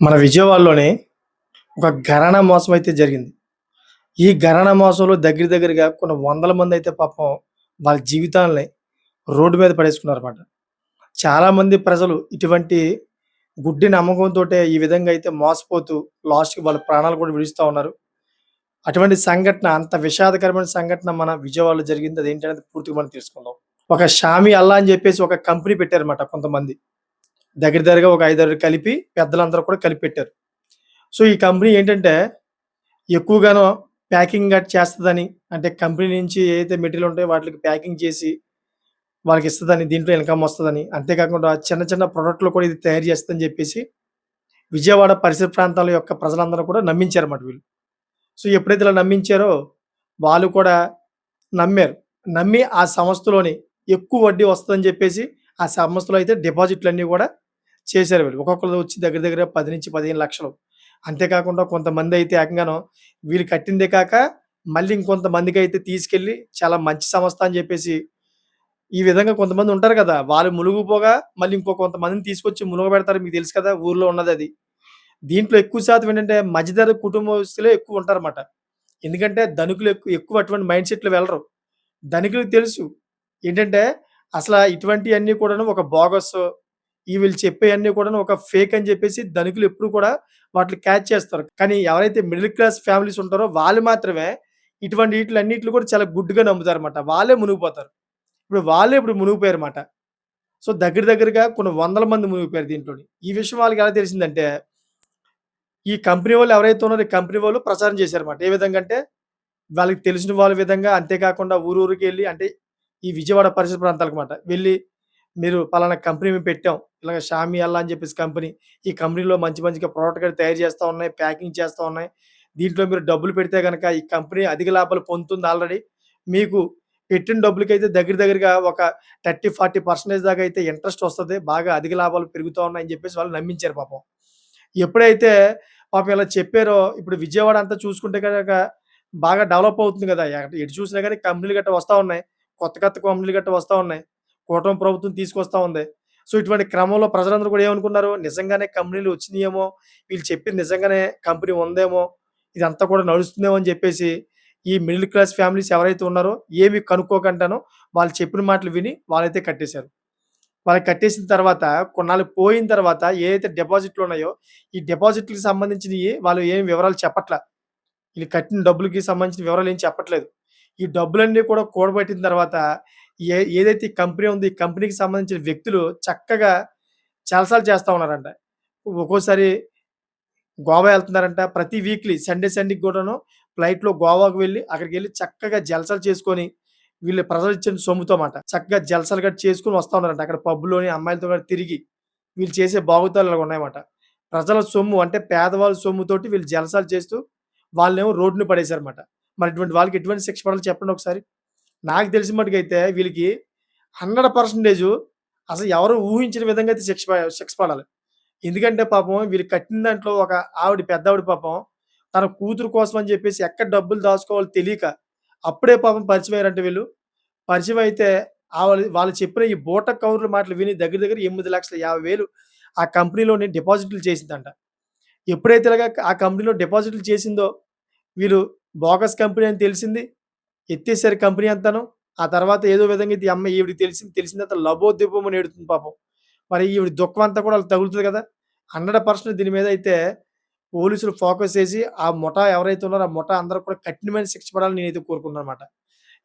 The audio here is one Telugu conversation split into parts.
మన విజయవాడలోనే ఒక ఘరాన మోసం అయితే జరిగింది. ఈ ఘరాన మోసంలో దగ్గరగా కొన్ని వందల మందయితే పాపం వాళ్ళ జీవితాల్ని రోడ్డు మీద పడేసుకున్నారన్నమాట. చాలామంది ప్రజలు ఇటువంటి గుడ్డి నమ్మకంతోటే ఈ విధంగా అయితే మోసపోతూ లాస్ట్‌కి వాళ్ళ ప్రాణాలు కూడా విడుస్తా ఉన్నారు. అటువంటి సంఘటన అంత విషాదకరమైన సంఘటన మన విజయవాడలో జరిగింది. అదేంటనేది పూర్తిగా మనం తెలుసుకుందాం. ఒక షామీ అల్లా అని చెప్పేసి ఒక కంపెనీ పెట్టారన్నమాట కొంతమంది. దగ్గరగా ఒక 5, 6 కలిపి పెద్దలందరూ కూడా కలిపి పెట్టారు. సో, ఈ కంపెనీ ఏంటంటే ఎక్కువగాను ప్యాకింగ్ గట్టా చేస్తదని, అంటే కంపెనీ నుంచి ఏదైతే మెటీరియల్ ఉంటాయో వాటిలకి ప్యాకింగ్ చేసి వాళ్ళకిస్తదని, దీంట్లో ఇన్‌కమ్ వస్తదని, అంతేకాకుండా చిన్న చిన్న ప్రొడక్ట్‌లు కూడా ఇది తయారు చేస్తదని చెప్పేసి విజయవాడ పరిసర ప్రాంతాల యొక్క ప్రజలందరూ కూడా నమ్మించారన్నమాట వీళ్ళు. సో, ఎప్పుడైతే ఇలా నమ్మించారో వాళ్ళు కూడా నమ్మారు. నమ్మి ఆ సంస్థలోని ఎక్కువ వడ్డీ వస్తదని చెప్పేసి ఆ సంస్థలో అయితే డిపాజిట్‌లన్నీ కూడా చేశారు వీళ్ళు. ఒక్కొక్కళ్ళు వచ్చి దగ్గర 10-15 లక్షలు. అంతేకాకుండా కొంతమందయితే ఏకంగాను వీళ్ళు కట్టిందే కాక మళ్ళీ ఇంకొంతమందికైతే తీసుకెళ్ళి చాలా మంచి సంస్థ అని చెప్పేసి ఈ విధంగా కొంతమంది ఉంటారు కదా! వాళ్ళు ములుగుపోగా మళ్ళీ కొంతమందిని తీసుకొచ్చి ములగబెడతారు. మీకు తెలుసు కదా! ఊర్లో ఉన్నదది. దీంట్లో ఎక్కువ శాతం ఏంటంటే మధ్యతరగతి కుటుంబస్తులే ఎక్కువ ఉంటారన్నమాట. ఎందుకంటే ధనికులు ఎక్కువ ఎక్కువ అటువంటి మైండ్ సెట్‌లో వెళ్ళరు. ధనికులకు తెలుసు. ఏంటంటే ఇటువంటియన్నీ కూడాను ఒక బోగస్సు, వీళ్ళు చెప్పేయన్నీ కూడాను ఒక ఫేక్ అని చెప్పేసి ధనికులు ఎప్పుడు కూడా వాటిని క్యాచ్ చేస్తారు. కానీ ఎవరైతే మిడిల్ క్లాస్ ఫ్యామిలీస్ ఉంటారో వాళ్ళు మాత్రమే ఇటువంటి ఈటిలన్నిటిని కూడా చాలా గుడ్డిగా నమ్ముతారన్నమాట. వాళ్ళే మునిగిపోతారు. ఇప్పుడు మునిగిపోయారన్నమాట. సో, దగ్గరగా కొన్ని వందల మంది మునిగిపోయారు దీంట్లోని. ఈ విషయం వాళ్ళకి ఎలా తెలిసిందంటే, ఈ కంపెనీ వాళ్ళు ఎవరైతే ఉన్నారో ఈ కంపెనీ వాళ్ళు ప్రచారం చేశారన్నమాట. ఏ విధంగా అంటే వాళ్ళకి తెలిసిన వాళ్ళ విధంగా అంతేకాకుండా ఊరూరికెళ్ళి అంటే ఈ విజయవాడ పరిసర ప్రాంతాలకమాట. వెళ్లి మీరు పలానా కంపెనీ మేము పెట్టాం. ఇలాగ షామీ అల్లా అని చెప్పేసి కంపెనీ. ఈ కంపెనీలో మంచి మంచిగా ప్రొడక్ట్ కూడా తయారు చేస్తా ఉన్నాయి. ప్యాకింగ్ చేస్తా ఉన్నాయి. దీంట్లో మీరు డబ్బులు పెడితే గనక ఈ కంపెనీ అధిక లాభాలు పొందుతుంది ఆల్రెడీ. మీకు పెట్టిన డబ్బులకైతే దగ్గరగా ఒక 30, 40% దాకా అయితే ఇంట్రెస్ట్ వస్తది. బాగా అధిక లాభాలు పెరుగుతా ఉన్నాయని చెప్పేసి వాళ్ళు నమ్మించారు పాపం. ఎప్పుడైతే పాపం ఇలా చెప్పారో ఇప్పుడు విజయవాడ అంతా చూసుకుంటే గనక బాగా డెవలప్ అవుతుంది గదా! ఎటు చూసినా గాని కంపెనీలు గట్టా వస్తా ఉన్నాయి. కొత్త కంపెనీలు గట్టా వస్తా ఉన్నాయి. కూటమి ప్రభుత్వం తీసుకొస్తా ఉంది. సో, ఇటువంటి క్రమంలో ప్రజలందరూ కూడా ఏమనుకున్నారు, నిజంగానే కంపెనీలు వచ్చినియేమో, వీళ్ళు చెప్పింది నిజంగానే కంపెనీ ఉందేమో, ఇదంతా కూడా నడుస్తుందేమో అని జెప్పేసి, ఈ మిడిల్ క్లాస్ ఫ్యామిలీస్ ఎవరైతే ఉన్నారో, ఏమి కనుక్కోకుండాను వాళ్ళు చెప్పిన మాటలు విని వాళ్ళైతే కట్టేశారు. వాళ్ళకి కట్టేసిన తర్వాత కొన్నాళ్ళు పోయిన తర్వాత ఏదైతే డిపాజిట్‌లున్నాయో, ఈ డిపాజిట్‌లకి సంబంధించినయి వాళ్ళు ఏమి వివరాలు చెప్పట్ల. ఈళ్ళు కట్టిన డబ్బులకి సంబంధించిన వివరాలేం చెప్పట్లేదు. ఈ డబ్బులన్నీ కూడా కూడబెట్టిన తర్వాత ఏదైతే ఈ కంపెనీ ఉందో, ఈ కంపెనీకి సంబంధించిన వ్యక్తులు చక్కగా జలసాలు చేస్తా ఉన్నారంట. ఒక్కోసారి గోవా ఎళ్తున్నారంట. ప్రతి వీక్‌లీ సండేకి గూడాను ఫ్లైట్‌లో గోవాకు వెళ్లి, అక్కడికెళ్లి చక్కగా జలసాలు చేసుకొని, వీళ్ళు ప్రజలిచ్చిన సొమ్ముతో మాట. చక్కగా జలసాలు గట్టా చేసుకొని వస్తా ఉన్నారంట. అక్కడ పబ్‌లోని అమ్మాయిలతో గూడా తిరిగి, వీళ్ళు చేసే బాగోతాలు ఇలాగున్నాయన్నమాట. ప్రజల సొమ్ము అంటే పేదవాళ్ళ సొమ్ముతోటి వీళ్ళు జలసాలు చేస్తూ, వాళ్ళనేమో రోడ్డున పడేశారన్నమాట. మరి ఇటువంటి వాళ్ళకి ఎటువంటి శిక్ష పడాలో చెప్పండి ఒకసారి? నాకు తెలిసిన మట్టుకైతే వీళ్ళకి 100% అసలు ఎవరు ఊహించని విధంగా అయితే శిక్ష పడాలి. ఎందుకంటే పాపం వీళ్ళు కట్టిన దాంట్లో ఒక పెద్దావిడ పాపం తన కూతురు కోసం అని చెప్పేసి ఎక్కడ డబ్బులు దాచుకోవాలో తెలియక అప్పుడే పాపం పరిచయమయ్యారంట వీళ్ళు. పరిచయం అయితే వాళ్ళు చెప్పిన ఈ బూట కబుర్ల మాటలు విని దగ్గర 8,50,000 ఆ కంపెనీలోని డిపాజిట్లు చేసిందంట. ఎప్పుడైతే ఇలాగ ఆ కంపెనీలో డిపాజిట్లు చేసిందో వీళ్ళు బోగస్ కంపెనీ అని తెలిసింది. ఎత్తేసారు కంపెనీ అంతాను. ఆ తర్వాత ఏదో విధంగా ఇది అమ్మాయి ఈవిడకి తెలిసిన తర్వాత లబోదిబోమని ఏడుతుంది పాపం. మరి ఈవిడ దుఃఖం అంతా కూడా ఆళ్ళకి తగులుతది కదా! 100% దీని మీద అయితే పోలీసులు ఫోకస్ చేసి ఆ ముఠా ఎవరైతే ఉన్నారో ఆ ముఠా అందరూ కూడా కఠినమైన శిక్ష పడాలని నేనైతే కోరుకుంటున్నానన్నమాట.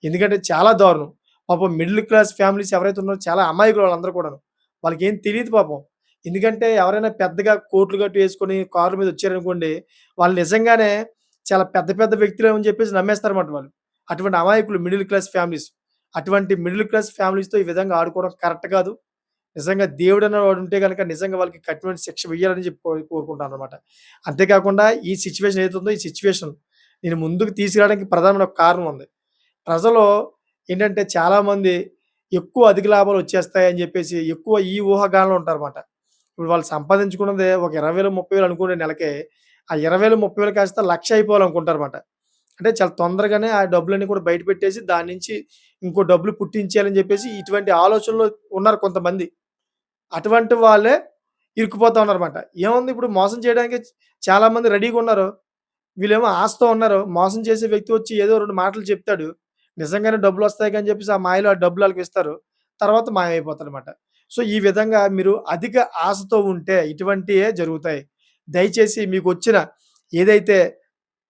ఎందుకంటే చాలా దారుణం. పాపం మిడిల్ క్లాస్ ఫ్యామిలీస్ ఎవరైతే ఉన్నారో చాలా అమాయకులు వాళ్ళందరూ కూడాను. వాళ్ళకేం తెలీదు పాపం. ఎందుకంటే ఎవరైనా పెద్దగా కోట్లు గట్టు యేసుకొని కార్ల మీద వచ్చారనుకోండి, వాళ్ళు నిజంగానే చాలా పెద్ద పెద్ద వ్యక్తులేమో అని చెప్పేసి నమ్మేస్తారన్నమాట వాళ్ళు. అటువంటి అమాయకులు మిడిల్ క్లాస్ ఫ్యామిలీస్. అటువంటి మిడిల్ క్లాస్ ఫ్యామిలీస్‌తో ఈ విధంగా ఆడుకోవడం కరెక్ట్ కాదు. నిజంగా దేవుడనేవాడు ఉంటే గనక నిజంగా వాళ్ళకి కఠినమైన శిక్ష వేయాలని చెప్పి కోరుకుంటాననమాట. అంతేకాకుండా ఈ సిట్యుయేషన్ ఏదైతే ఉందో ఈ సిట్యుయేషన్ నేను ముందుకు తీసుకురావడానికి ప్రధానమైన ఒక కారణం ఉంది. ప్రజలు ఏంటంటే చాలామంది ఎక్కువ అధిక లాభాలు వచ్చేస్తాయని చెప్పేసి ఎక్కువ ఈ ఊహాగానాలు ఉంటారన్నమాట. ఇప్పుడు వాళ్ళు సంపాదించుకున్నదే ఒక 20,000, 30,000 అనుకునే నెలకే ఆ 20,000, 30,000 కాస్త 1,00,000 అయిపోవాలనుకుంటారన్నమాట. అంటే చాలా తొందరగానే ఆ డబ్బులన్నీ కూడా బయట పెట్టేసి దాని నుంచి ఇంకో డబ్బులు పుట్టించేయాలని చెప్పేసి ఇటువంటి ఆలోచనలో ఉన్నారు కొంతమంది. అటువంటి వాళ్ళే ఇరుక్కుపోతా ఉన్నారన్నమాట. ఏముంది ఇప్పుడు మోసం చేయడానికి చాలామంది రెడీగున్నారు. వీళ్ళేమో ఆశతో ఉన్నారు. మోసం చేసే వ్యక్తి వచ్చి ఏదో 2 మాటలు చెప్తాడు. నిజంగానే డబ్బులొస్తాయి అని చెప్పేసి ఆ మాయలో ఆ డబ్బులు ఆళ్ళకిస్తారు. తర్వాత మాయమైపోతాడనమాట. సో, ఈ విధంగా మీరు అధిక ఆశతో ఉంటే ఇటువంటియే జరుగుతాయి. దయచేసి మీకొచ్చిన ఏదైతే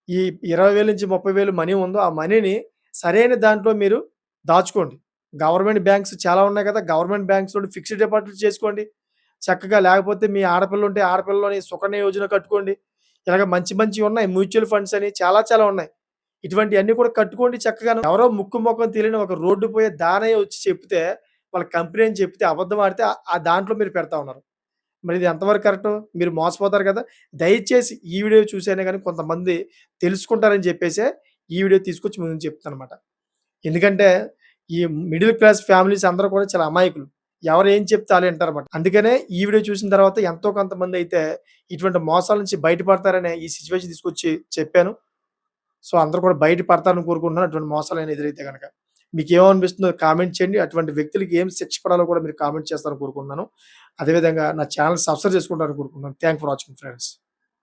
ఈ 20,000-30,000 మనీ ఉందో ఆ మనీని సరైన దాంట్లో మీరు దాచుకోండి. గవర్నమెంట్ బ్యాంక్స్ చాలా ఉన్నాయి కదా! గవర్నమెంట్ బ్యాంక్స్‌లోని ఫిక్స్డ్ డిపాజిట్లు చేసుకోండి. చక్కగా లేకపోతే మీ ఆడపిల్లుంటే ఆడపిల్లలోని సుకన్య యోజన కట్టుకోండి. ఇలాగ మంచి మంచివున్నాయి. మ్యూచువల్ ఫండ్స్ అని చాలా చాలా ఉన్నాయి. ఇటువంటియన్నీ కూడా కట్టుకోండి చక్కగాను. ఎవరో ముక్కు మొఖం తెలియని ఒక రోడ్డు పోయే దానయ్య వచ్చి చెప్తే, వాళ్ళ కంపెనీ అని చెప్తే అబద్ధం ఆడితే ఆ దాంట్లో మీరు పెడతా ఉన్నారు. మరి ఇది ఎంతవరకు కరెక్టు? మీరు మోసపోతారు కదా! దయచేసి ఈ వీడియో చూసైనా గాని కొంతమంది తెలుసుకుంటారని చెప్పేసే ఈ వీడియో తీసుకొచ్చి మీ ముందు చెప్తున్నానన్నమాట. ఎందుకంటే ఈ మిడిల్ క్లాస్ ఫ్యామిలీస్ అందరూ కూడా చాలా అమాయకులు. ఎవరు ఏం చెప్తే ఆళ్ళే ఇంటారన్నమాట. అందుకనే ఈ వీడియో చూసిన తర్వాత ఎంతో కొంతమందైతే ఇటువంటి మోసాల నుంచి బయటపడతారనే ఈ సిట్యుయేషన్ తీసుకొచ్చి చెప్పాను. సో, అందరూ కూడా బయట పడతారని కోరుకుంటున్నాను. అటువంటి మోసాలైనా ఎదురైతే గనక. మీకేమనిపిస్తుందో కామెంట్ చేయండి. అటువంటి వ్యక్తులకి ఏం శిక్ష పడాలో కూడా మీరు కామెంట్ చేస్తారని కోరుకుంటున్నాను. అదేవిధంగా నా ఛానెల్ సబ్స్క్రైబ్ చేసుకుంటారని కోరుకుంటున్నాను. Thank for watching friends.